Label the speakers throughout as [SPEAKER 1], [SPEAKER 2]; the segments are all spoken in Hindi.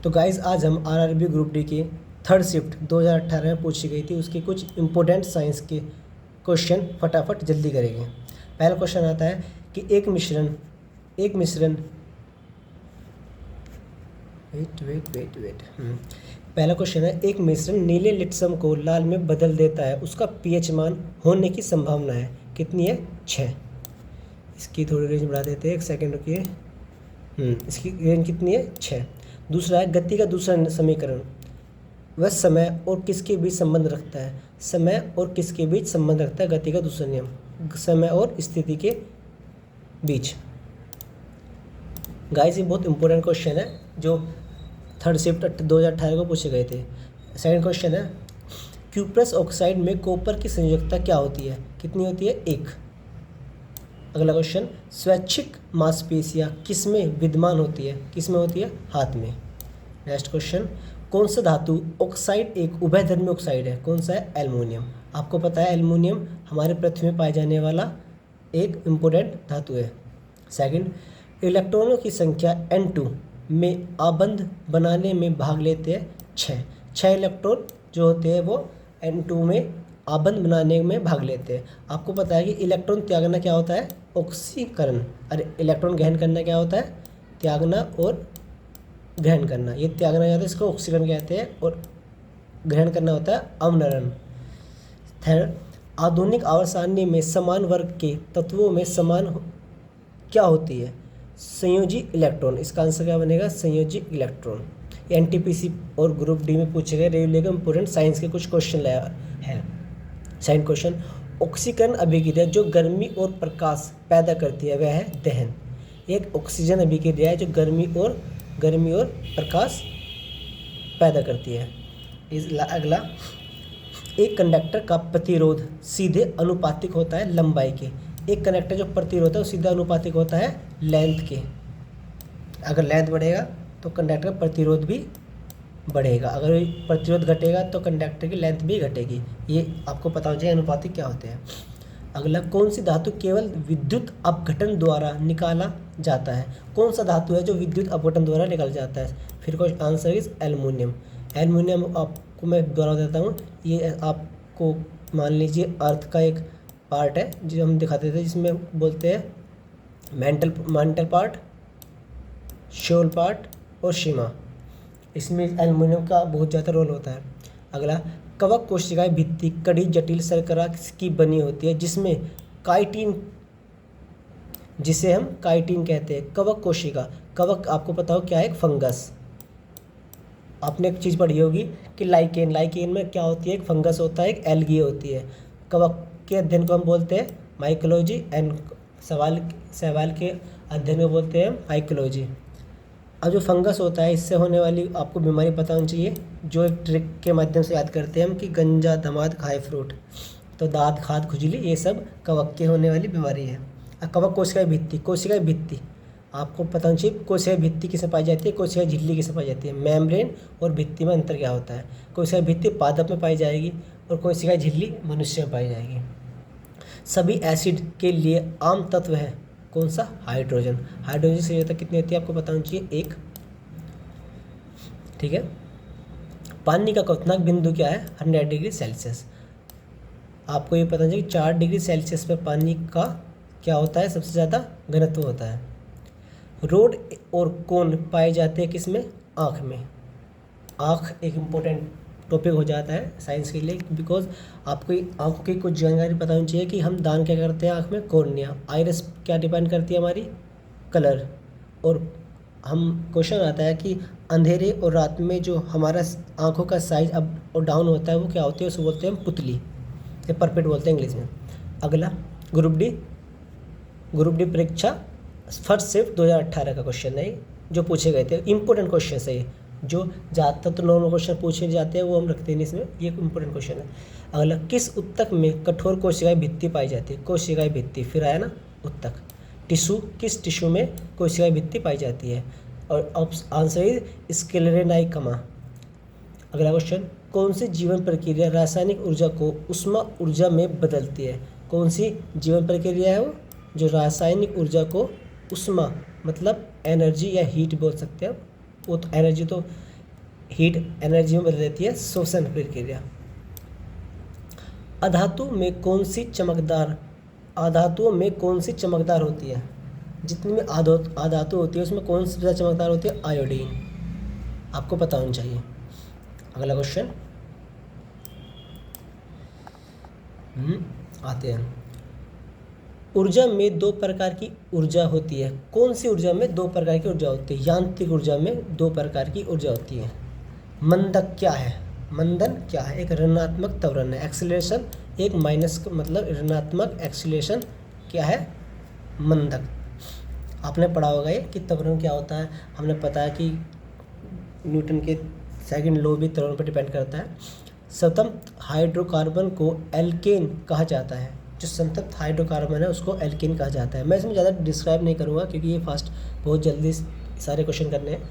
[SPEAKER 1] तो गाइज़ आज हम आरआरबी ग्रुप डी की थर्ड शिफ्ट 2018 में पूछी गई थी उसके कुछ इंपॉर्टेंट साइंस के क्वेश्चन फटाफट जल्दी करेंगे। पहला क्वेश्चन आता है कि एक मिश्रण वेट। पहला क्वेश्चन है, एक मिश्रण नीले लिप्सम को लाल में बदल देता है, उसका पीएच मान होने की संभावना है कितनी है? 6। इसकी थोड़ी रेंज बढ़ा देते हैं, एक सेकेंड रुकिए। इसकी रेंज कितनी है? 6। दूसरा है, गति का दूसरा समीकरण वह समय और किसके बीच संबंध रखता है? समय और किसके बीच संबंध रखता है गति का दूसरा नियम? समय और स्थिति के बीच। गाइस ये बहुत इंपॉर्टेंट क्वेश्चन है जो थर्ड शिफ्ट 2018 को पूछे गए थे। सेकंड क्वेश्चन है, क्यूप्रस ऑक्साइड में कॉपर की संयोजकता क्या होती है? कितनी होती है? 1। अगला क्वेश्चन, स्वैच्छिक मांसपेशियां किसमें विद्यमान होती है? किसमें होती है? हाथ में। नेक्स्ट क्वेश्चन, कौन सा धातु ऑक्साइड एक उभयधर्मी ऑक्साइड है? कौन सा है? एल्युमिनियम। आपको पता है एल्युमिनियम हमारे पृथ्वी में पाए जाने वाला एक इम्पोर्टेंट धातु है। सेकंड, इलेक्ट्रॉनों की संख्या N2 में आबंध बनाने में भाग लेते हैं 6 इलेक्ट्रॉन जो होते हैं वो N2 में आबंध बनाने में भाग लेते हैं। आपको पता है कि इलेक्ट्रॉन त्यागना क्या होता है? ऑक्सीकरण। अरे इलेक्ट्रॉन ग्रहण करना क्या होता है? त्यागना और ग्रहण करना। ये त्यागना जाता है, इसको ऑक्सीकरण कहते हैं, और ग्रहण करना होता है अवनरण। थर्ड, आधुनिक आवर्त सारणी में समान वर्ग के तत्वों में समान क्या होती है? संयोजी इलेक्ट्रॉन। इसका आंसर क्या बनेगा? संयोजी इलेक्ट्रॉन। एनटीपीसी और ग्रुप डी में पूछे गए रेगुलर इंपोर्टेंट साइंस के कुछ क्वेश्चन लाया है। सेकंड क्वेश्चन, ऑक्सीकरण अभिक्रिया जो गर्मी और प्रकाश पैदा करती है वह है दहन। एक ऑक्सीजन अभिक्रिया है जो गर्मी और प्रकाश पैदा करती है। अगला, एक कंडक्टर का प्रतिरोध सीधे अनुपातिक होता है लंबाई के। एक कंडक्टर जो प्रतिरोध है वो सीधा अनुपातिक होता है लेंथ के। अगर लेंथ बढ़ेगा तो कंडक्टर का प्रतिरोध भी बढ़ेगा, अगर प्रतिरोध घटेगा तो कंडक्टर की लेंथ भी घटेगी। ये आपको पता हो जाए अनुपातिक क्या होते हैं। अगला, कौन सी धातु केवल विद्युत अपघटन द्वारा निकाला जाता है? कौन सा धातु है जो विद्युत अपघटन द्वारा निकाला जाता है? फिर question answer is aluminium. Aluminium आपको मैं दोहरा देता हूँ, ये आपको मान लीजिए अर्थ का एक पार्ट है जो हम दिखाते थे, जिसमें बोलते हैं मेंटल पार्ट, शोल पार्ट और सीमा। इसमें एल्युमिनियम का बहुत ज़्यादा रोल होता है। अगला, कवक कोशिकाएं भित्ति कड़ी जटिल शर्करा की बनी होती है जिसमें काइटिन, जिसे हम काइटिन कहते हैं। कवक कोशिका, कवक आपको पता हो क्या है? एक फंगस। आपने एक चीज़ पढ़ी होगी कि लाइकेन में क्या होती है? एक फंगस होता है, एक एल्गी होती है। कवक के अध्ययन को हम बोलते हैं माइकोलॉजी एंड सवाल के अध्ययन को बोलते हैं माइकोलॉजी। अब जो फंगस होता है इससे होने वाली आपको बीमारी पता होनी चाहिए, जो एक ट्रिक के माध्यम से याद करते हैं हम कि गंजा दमाद खाए फ्रूट, तो दाँत खाद खुजली, ये सब कवक के होने वाली बीमारी है। कवक कोशिका भित्ति आपको पता होना चाहिए। कोशिका भित्ति किसमें पाई जाती है? कोशिका झिल्ली किसमें पाई जाती है? मेम्ब्रेन और भित्ति में अंतर क्या होता है? कोशिका भित्ति पादप में पाई जाएगी और कोशिका झिल्ली मनुष्य में पाई जाएगी। सभी एसिड के लिए आम तत्व है कौन सा? हाइड्रोजन। हाइड्रोजन की संयोजकता कितनी होती है आपको पता होना चाहिए? 1। ठीक है। पानी का क्वथनांक बिंदु क्या है? 100 डिग्री सेल्सियस। आपको ये पता चाहिए 4 डिग्री सेल्सियस पर पानी का क्या होता है? सबसे ज़्यादा घनत्व होता है। रोड और कोन पाए जाते हैं किसमें? आँख में। आँख एक इम्पोर्टेंट टॉपिक हो जाता है साइंस के लिए, बिकॉज आपको आँखों की कुछ जानकारी पता होनी चाहिए कि हम दान क्या करते हैं आँख में? कॉर्निया। आइरिस क्या डिपेंड करती है? हमारी कलर। और हम क्वेश्चन आता है कि अंधेरे और रात में जो हमारा आँखों का साइज अप और डाउन होता है वो क्या होती है? उसको बोलते हैं हम पुतली, या परपेट बोलते हैं इंग्लिश में। अगला, ग्रुप डी परीक्षा फर्स्ट शिफ्ट 2018 का क्वेश्चन है जो पूछे गए थे। इंपॉर्टेंट क्वेश्चन है ये, जो ज़्यादातर तो नॉर्मल क्वेश्चन पूछे जाते हैं वो हम रखते हैं इसमें, ये इंपॉर्टेंट क्वेश्चन है। अगला, किस उत्तक में कठोर कोशिकाएं भित्ति पाई जाती है? कोशिकाएं भित्ति, फिर आया ना उत्तक। टिश्यू, किस टिश्यू में कोशिकाएं भित्ति पाई जाती है? और आंसर इज स्क्लेरेनाइकमा। अगला क्वेश्चन, कौन सी जीवन प्रक्रिया रासायनिक ऊर्जा को उष्मा ऊर्जा में बदलती है? कौन सी जीवन प्रक्रिया है वो जो रासायनिक ऊर्जा को उष्मा मतलब एनर्जी या हीट बोल सकते हैं, वो तो एनर्जी तो हीट एनर्जी में बदल देती है शोषण प्रक्रिया। अधातुओं में कौन सी चमकदार होती है? जितनी में अधातु होती है उसमें कौन सी ज़्यादा चमकदार होती है? आयोडीन। आपको पता होना चाहिए। अगला क्वेश्चन आते हैं। ऊर्जा में दो प्रकार की ऊर्जा होती है। कौन सी ऊर्जा में दो प्रकार की ऊर्जा होती है? यांत्रिक ऊर्जा में दो प्रकार की ऊर्जा होती है। मंदक क्या है? मंदन क्या है? एक ऋणात्मक त्वरण है। एक्सीलरेशन एक माइनस मतलब ऋणात्मक एक्सीलरेशन क्या है? मंदक। आपने पढ़ा होगा ये कि त्वरण क्या होता है। हमने पता है कि न्यूटन के सेकंड लॉ भी त्वरण पर डिपेंड करता है। संतप्त हाइड्रोकार्बन को एल्केन कहा जाता है। जो संतप्त हाइड्रोकार्बन है उसको एल्केन कहा जाता है। मैं इसमें ज़्यादा डिस्क्राइब नहीं करूँगा क्योंकि ये फास्ट बहुत जल्दी सारे क्वेश्चन करने हैं।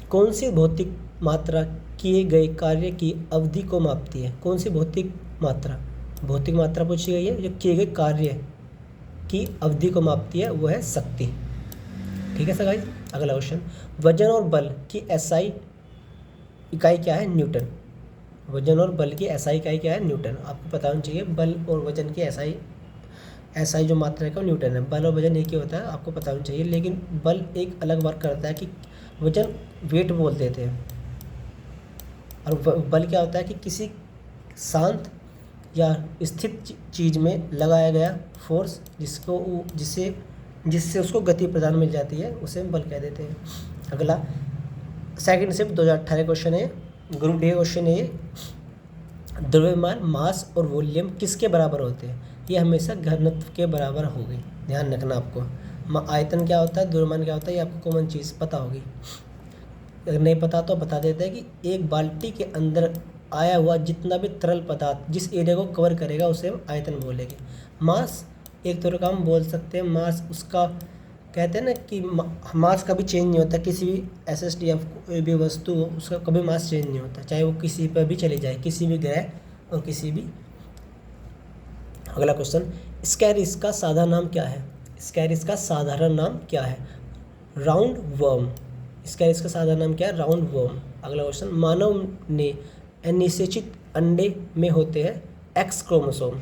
[SPEAKER 1] कौन सी भौतिक मात्रा किए गए कार्य की अवधि को मापती है? कौन सी भौतिक मात्रा पूछी गई है जो किए गए कार्य की अवधि को मापती है? वो है शक्ति। ठीक है सर गाइस। अगला क्वेश्चन, वजन और बल की एसआई इकाई क्या है? न्यूटन। वजन और बल की एसआई इकाई क्या है? न्यूटन। आपको पता होना चाहिए बल और वजन की एसआई जो मात्रा है न्यूटन है। बल और वजन एक ही होता है, आपको पता होना चाहिए। लेकिन बल एक अलग वर्क करता है कि वजन वेट बोल देते हैं और बल क्या होता है कि किसी शांत या स्थित चीज़ में लगाया गया फोर्स जिससे उसको गति प्रदान मिल जाती है, उसे हम बल कह देते हैं। अगला सेकंड शिफ्ट 2018 क्वेश्चन है, ग्रुप डी क्वेश्चन है ये। द्रव्यमान मास और वॉल्यूम किसके बराबर होते हैं? ये हमेशा घनत्व के बराबर होगी। ध्यान रखना आपको। आयतन क्या होता है, द्रव्यमान क्या होता है, ये आपको कॉमन चीज़ पता होगी। अगर नहीं पता तो बता देते हैं कि एक बाल्टी के अंदर आया हुआ जितना भी तरल पदार्थ जिस एरिया को कवर करेगा उसे हम आयतन बोलेंगे। मास एक तरह का हम बोल सकते हैं, मास उसका कहते हैं ना कि मास कभी चेंज नहीं होता। किसी भी एसएसटी या कोई भी वस्तु हो उसका कभी मास चेंज नहीं होता, चाहे वो किसी पर भी चली जाए, किसी भी ग्रह और किसी भी। अगला क्वेश्चन, स्कैरिस का साधारण नाम क्या है? स्कैरिस का साधारण नाम क्या है? Round worm. स्कैरिस का साधारण नाम क्या है? Round worm. अगला क्वेश्चन, मानव ने अनिषेचित अंडे में होते हैं एक्स क्रोमोसोम।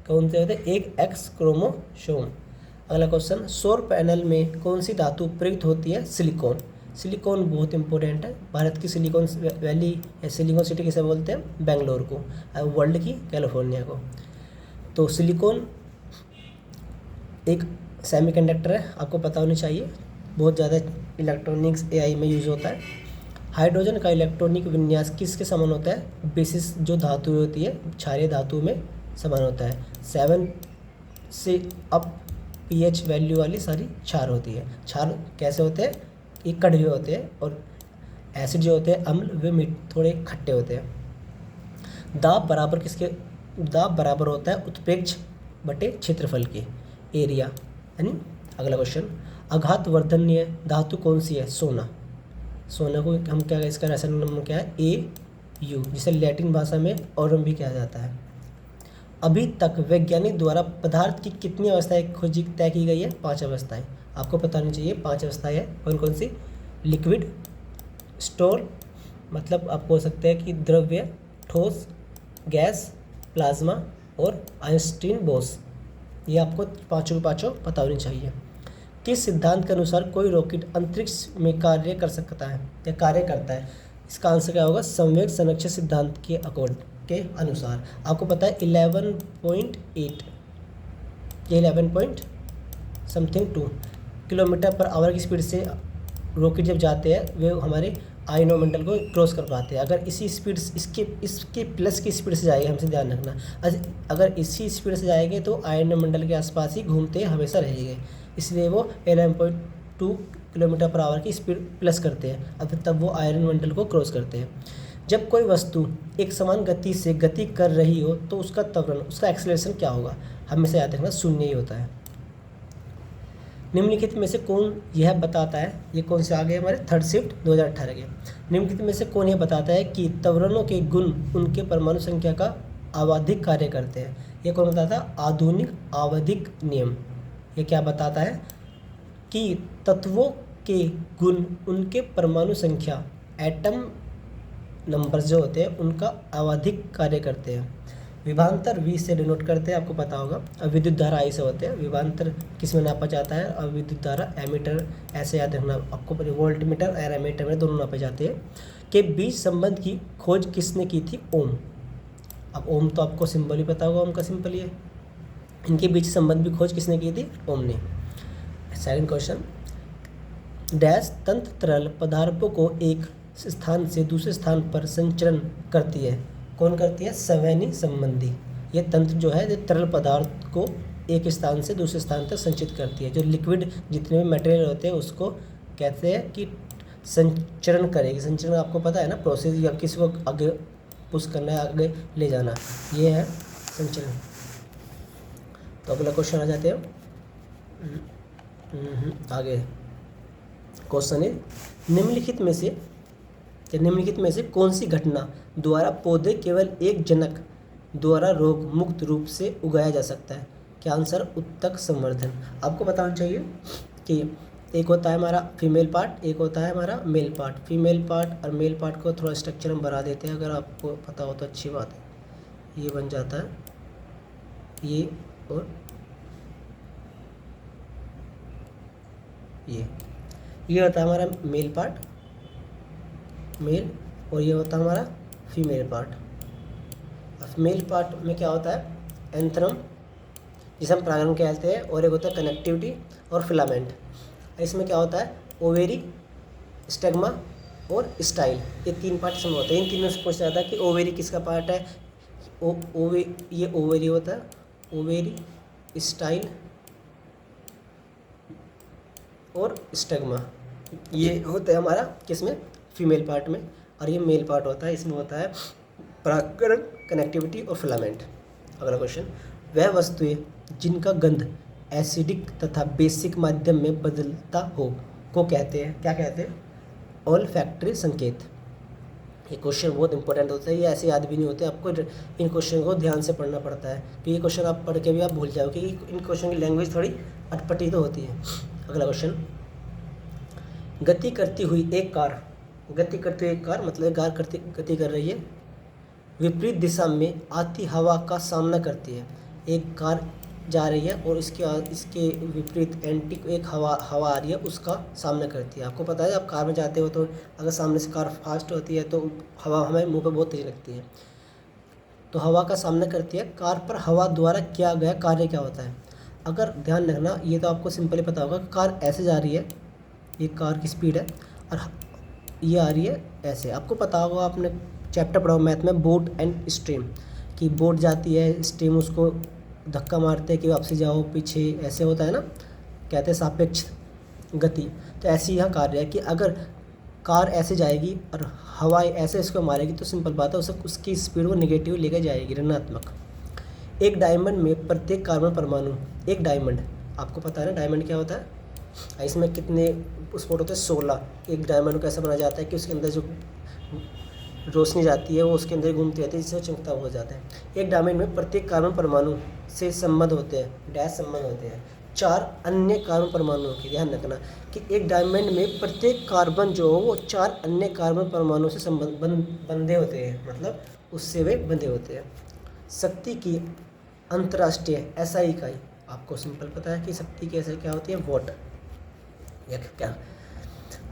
[SPEAKER 1] कौन से होते हैं? एक एक्स क्रोमोसोम। अगला क्वेश्चन, सौर पैनल में कौन सी धातु प्रयुक्त होती है? सिलिकॉन। सिलिकॉन बहुत इंपॉर्टेंट है। भारत की सिलिकॉन वैली या सिलिकॉन सिटी किसे बोलते हैं? बेंगलोर को। वर्ल्ड की कैलिफोर्निया को। तो सिलिकॉन एक सेमीकंडक्टर है, आपको पता होनी चाहिए। बहुत ज़्यादा इलेक्ट्रॉनिक्स एआई में यूज़ होता है। हाइड्रोजन का इलेक्ट्रॉनिक विन्यास किसके समान होता है? बेसिस जो धातु होती है क्षारीय धातु में समान होता है। 7 से अप pH वैल्यू वाली सारी क्षार होती है। क्षार कैसे होते हैं? ये कड़वे होते हैं और एसिड जो होते हैं अम्ल वे थोड़े खट्टे होते हैं। दाब बराबर होता है उत्प्रेक्ष बटे क्षेत्रफल के एरिया यानी। अगला क्वेश्चन, आघातवर्धनीय धातु कौन सी है? सोना। सोना को हम क्या, इसका रासायनिक नाम क्या है? AU, जिसे लैटिन भाषा में ऑरम भी कहा जाता है। अभी तक वैज्ञानिक द्वारा पदार्थ की कितनी अवस्थाएं खोजी तय की गई है? 5 अवस्थाएं। आपको पता होनी चाहिए 5 अवस्थाएं हैं। कौन कौन सी? लिक्विड, स्टोर मतलब आप बोल सकते हैं कि द्रव्य, ठोस, गैस, प्लाज्मा और आइंस्टीन बोस। ये आपको पाँचों पता होनी चाहिए। किस सिद्धांत के अनुसार कोई रॉकेट अंतरिक्ष में कार्य कर सकता है या कार्य करता है? इसका आंसर क्या होगा? संवेग संरक्षण सिद्धांत के अनुसार। आपको पता है 11.8 ये 11.2 किलोमीटर पर आवर की स्पीड से रॉकेट जब जाते हैं वे हमारे आयनोमंडल को क्रॉस कर पाते हैं। अगर इसी स्पीड इसके प्लस की स्पीड से जाएंगे, हमसे ध्यान रखना, अगर इसी स्पीड से जाएंगे तो आयनोमंडल के आसपास ही घूमते हमेशा रहेंगे। इसलिए वो 11.2 किलोमीटर पर आवर की स्पीड प्लस करते हैं, अब तब वो आयनोमंडल को क्रॉस करते हैं। जब कोई वस्तु एक समान गति से गति कर रही हो तो उसका त्वरण, उसका एक्सेलरेशन क्या होगा? हमेशा याद रखना 0 ही होता है। निम्नलिखित में से कौन यह बताता है, ये कौन से आ गए हमारे थर्ड शिफ्ट 2018 के। निम्नलिखित में से कौन यह बताता है कि त्वरणों के गुण उनके परमाणु संख्या का आवधिक कार्य करते हैं? ये कौन बताता है? आधुनिक आवधिक नियम। ये क्या बताता है कि तत्वों के गुण उनके परमाणु संख्या, एटम नंबर्स जो होते हैं उनका आवधिक कार्य करते हैं। विभवांतर V से डिनोट करते हैं, आपको पता होगा। अब विद्युत धारा I से होते हैं। विभवांतर किस में नापा जाता है? और विद्युत धारा एमीटर, ऐसे याद रखना आपको, वोल्ट मीटर और एमीटर में दोनों नापे जाते हैं। के बीच संबंध की खोज किसने की थी? ओम। अब ओम तो आपको सिंबल ही पता होगा, ओम का सिंपल ही है। इनके बीच संबंध की खोज किसने की थी? ओम ने। सेकंड क्वेश्चन, डैश तंत्र तरल पदार्थों को एक स्थान से दूसरे स्थान पर संचरण करती है। कौन करती है? संवहनी संबंधी। ये तंत्र जो है ये तरल पदार्थ को एक स्थान से दूसरे स्थान तक संचित करती है। जो लिक्विड जितने भी मटेरियल होते हैं उसको कहते हैं कि संचरण करेगी। संचरण आपको पता है ना, प्रोसेस, या किसी को आगे पुश करना है, आगे ले जाना, ये है संचरण। तो अगला क्वेश्चन आ जाते हैं आगे। क्वेश्चन है, निम्नलिखित में से कौन सी घटना द्वारा पौधे केवल एक जनक द्वारा रोग मुक्त रूप से उगाया जा सकता है? क्या आंसर? उत्तक संवर्धन। आपको बताना चाहिए कि एक होता है हमारा फीमेल पार्ट, एक होता है हमारा मेल पार्ट। फीमेल पार्ट और मेल पार्ट को थोड़ा स्ट्रक्चर हम बढ़ा देते हैं, अगर आपको पता हो तो अच्छी बात है। ये बन जाता है ये, और ये होता है हमारा मेल पार्ट, मेल, और ये होता है हमारा फीमेल पार्ट। मेल पार्ट में क्या होता है? एंथ्रम, जिसे हम परागण कहते हैं, और एक होता है कनेक्टिविटी और फिलामेंट। इसमें क्या होता है? ओवेरी, स्टेग्मा और स्टाइल, ये तीन पार्ट इसमें होते हैं। इन तीनों से पूछा जाता है कि ओवेरी किसका पार्ट है? ये ओवेरी होता है, ओवेरी, स्टाइल और स्टेग्मा, ये होता है हमारा किसमें? फीमेल पार्ट में। और ये मेल पार्ट होता है, इसमें होता है परागकण, कनेक्टिविटी और फिलामेंट। अगला क्वेश्चन, वह वस्तुएं जिनका गंध एसिडिक तथा बेसिक माध्यम में बदलता हो को कहते हैं? क्या कहते हैं? ऑल्फैक्टरी संकेत। ये क्वेश्चन बहुत इंपॉर्टेंट होता है, ये ऐसे याद भी नहीं होते, आपको इन क्वेश्चन को ध्यान से पढ़ना पड़ता है। तो ये क्वेश्चन आप पढ़ के भी आप भूल जाओगे, क्योंकि इन क्वेश्चन की लैंग्वेज थोड़ी अटपटी तो होती है। अगला क्वेश्चन, गति करती हुई एक कार मतलब कार गति कर रही है, विपरीत दिशा में आती हवा का सामना करती है। एक कार जा रही है और इसके विपरीत एंटी एक हवा आ रही है, उसका सामना करती है। आपको पता है, आप कार में जाते हो तो अगर सामने से कार फास्ट होती है तो हवा हमें मुंह पे बहुत तेज लगती है, तो हवा का सामना करती है। कार पर हवा द्वारा किया गया कार्य क्या होता है? अगर ध्यान रखना, ये तो आपको सिंपली पता होगा, कार ऐसे जा रही है, ये कार की स्पीड है, और ये आ रही है ऐसे। आपको पता होगा, आपने चैप्टर पढ़ा मैथ में, बोट एंड स्ट्रीम, कि बोट जाती है, स्ट्रीम उसको धक्का मारते हैं कि वापसी जाओ, पीछे, ऐसे होता है ना, कहते हैं सापेक्ष गति। तो ऐसी यह कार्य है कि अगर कार ऐसे जाएगी और हवा ऐसे इसको मारेगी तो सिंपल बात है, उसकी स्पीड वो नेगेटिव लेके जाएगी, ऋणात्मक। एक डायमंड में प्रत्येक कार्बन परमाणु, एक डायमंड, आपको पता है ना डायमंड क्या होता है? इसमें कितने स्पॉट होते हैं? 16। एक डायमंड को कैसा बनाया जाता है कि उसके अंदर जो रोशनी जाती है वो उसके अंदर घूमती रहती है, जिससे चमकता हो जाता है। एक डायमंड में प्रत्येक कार्बन परमाणु से संबंध होते हैं, डैश संबंध होते हैं 4 अन्य कार्बन परमाणुओं के। ध्यान रखना कि एक डायमंड में प्रत्येक कार्बन जो हो वो 4 अन्य कार्बन परमाणुओं से बंधे होते हैं, मतलब उससे वे बंधे होते हैं। शक्ति की अंतर्राष्ट्रीय SI इकाई, आपको सिंपल पता है कि शक्ति की SI क्या होती है? वॉट, या क्या?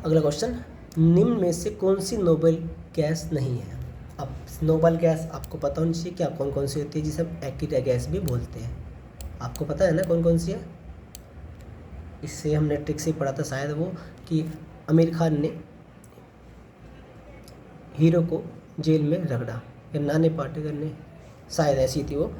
[SPEAKER 1] अगला क्वेश्चन, निम्न में से कौन सी नोबेल गैस नहीं है? अब नोबेल गैस आपको पता होनी चाहिए क्या कौन कौन सी होती है, जिसे हम एक्टिव गैस भी बोलते हैं। आपको पता है ना कौन कौन सी है? इससे हमने ट्रिक से पढ़ा था शायद वो, कि आमिर खान ने हीरो को जेल में रगड़ा, या नाना पाटेकर ने, शायद ऐसी थी वो।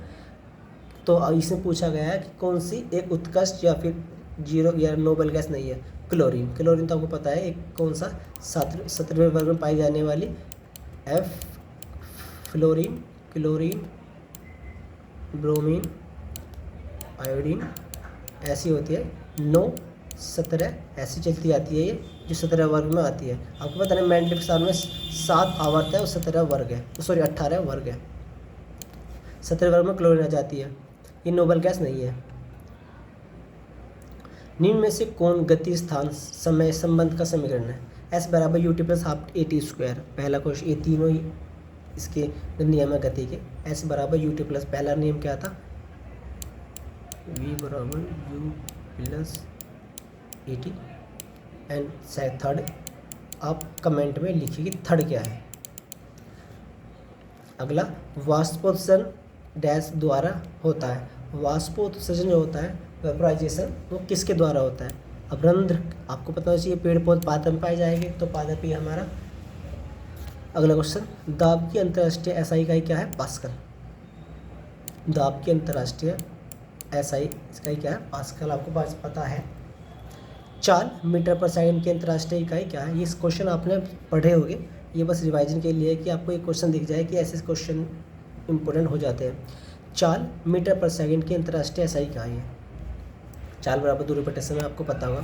[SPEAKER 1] तो इसमें पूछा गया है कि कौन सी एक उत्कृष्ट या फिर जीरो या नोबेल गैस नहीं है? क्लोरीन। क्लोरीन तो आपको पता है एक कौन सा 17वें वर्ग में पाई जाने वाली F, fluorine, chlorine, bromine, iodine, ऐसी होती है 9, 17 ऐसी चलती आती है ये, जो 17 वर्ग में आती है। आपको पता है मेंडलिक साल में 7 आवर्त है और 17 वर्ग है, सॉरी 18 वर्ग है। 17 वर्ग में क्लोरीन आ जाती है, ये नोबेल गैस नहीं है। निम्न में से कौन गति स्थान समय संबंध का समीकरण है? एस बराबर U T plus half A T square, पहला क्वेश्चन, ये तीनों ही इसके नियम है गति के। एस बराबर यू टी प्लस, पहला नियम क्या था, वी बराबर you plus A T, and third आप कमेंट में लिखिए कि थर्ड क्या है। अगला, वाष्पोत्सर्जन डैश द्वारा होता है, वाष्पोत्सर्जन जो होता है वेपराइजेशन, वो किसके द्वारा होता है। अब रंध्र आपको पता होना चाहिए, पेड़ पौधे पादप में पाए जाएंगे, तो पादप ही हमारा। अगला क्वेश्चन, दाब की अंतर्राष्ट्रीय एसआई इकाई क्या है, पास्कल। दाब की अंतर्राष्ट्रीय एसआई इकाई क्या है, पास्कल, आपको पास पता है। चाल मीटर पर सेकंड की अंतर्राष्ट्रीय इकाई क्या है, ये क्वेश्चन आपने पढ़े होंगे, ये बस रिवाइजन के लिए कि आपको एक क्वेश्चन दिख जाए कि ऐसे क्वेश्चन इंपॉर्टेंट हो जाते हैं। चाल मीटर पर सेकंड की अंतर्राष्ट्रीय एसआई क्या है, चाल बराबर दूरी बटे समय, आपको पता होगा।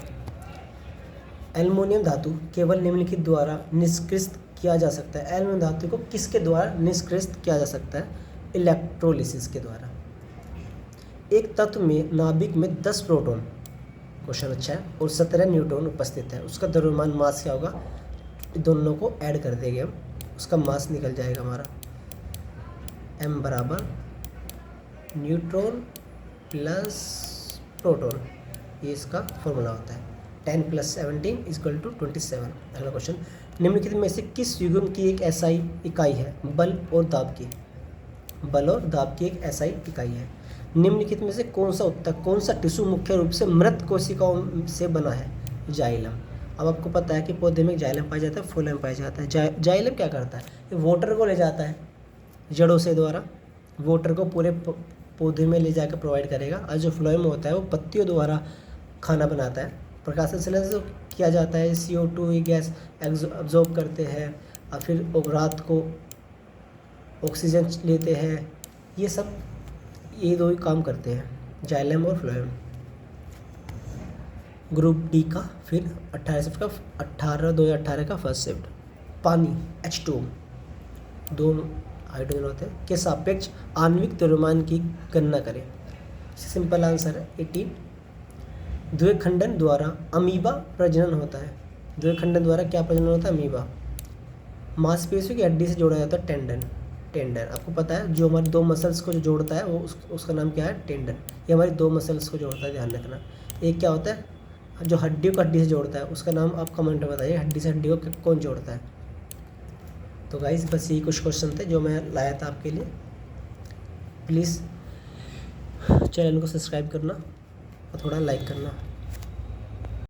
[SPEAKER 1] एल्युमिनियम धातु केवल निम्नलिखित द्वारा निष्क्रिय किया जा सकता है, एल्युमिनियम धातु को किसके द्वारा निष्क्रिय किया जा सकता है, इलेक्ट्रोलिसिस के द्वारा। एक तत्व में नाभिक में 10 प्रोटॉन, क्वेश्चन अच्छा है, और 17 न्यूट्रॉन उपस्थित है, उसका द्रव्यमान मास क्या होगा, दोनों को ऐड कर देंगे हम, उसका मास निकल जाएगा हमारा m बराबर न्यूट्रॉन प्लस प्रोटॉन, ये इसका फॉर्मूला होता है। 10 + 17 = 27। अगला क्वेश्चन, निम्नलिखित में से किस युग्म की एक एसआई इकाई है, बल और दाब की, बल और दाब की एक एसआई इकाई है। निम्नलिखित में से कौन सा उत्तक, कौन सा टिश्यू मुख्य रूप से मृत कोशिकाओं से बना है, जाइलम। अब आपको पता है कि पौधे में जाइलम पाया जाता है, फूल में पाया जाता है। जाइलम क्या करता है, ये वाटर को ले जाता है जड़ों से द्वारा, वाटर को पूरे पौधे में ले जाकर प्रोवाइड करेगा, और जो फ्लोएम होता है वो पत्तियों द्वारा खाना बनाता है। प्रकाश संश्लेषण से किया जाता है, CO2 ये गैस एब्जॉर्ब करते हैं, और फिर रात को ऑक्सीजन लेते हैं, ये सब ये दो ही काम करते हैं, जाइलम और फ्लोएम। ग्रुप डी का फिर 2018 का फर्स्ट शिफ्ट। पानी H2O, दो हाइड्रोजन होते हैं, के सापेक्ष आणविक द्रव्यमान की गणना करें। सिंपल आंसर है 18। द्विखंडन द्वारा अमीबा प्रजनन होता है, द्विखंडन द्वारा क्या प्रजनन होता है, अमीबा। मांसपेशियों की हड्डी से जोड़ा जाता है टेंडन, टेंडन आपको पता है, जो हमारी दो मसल्स को जो जोड़ता है वो उसका नाम क्या है, टेंडन। ये हमारी दो मसल्स को जोड़ता है, ध्यान रखना। एक क्या होता है, जो हड्डियों को हड्डी से जोड़ता है, उसका नाम आप कमेंट में बताइए, हड्डी से हड्डी को कौन जोड़ता है। तो गाइस बस यही कुछ क्वेश्चन थे जो मैं लाया था आपके लिए। प्लीज़ चैनल को सब्सक्राइब करना और थोड़ा लाइक करना।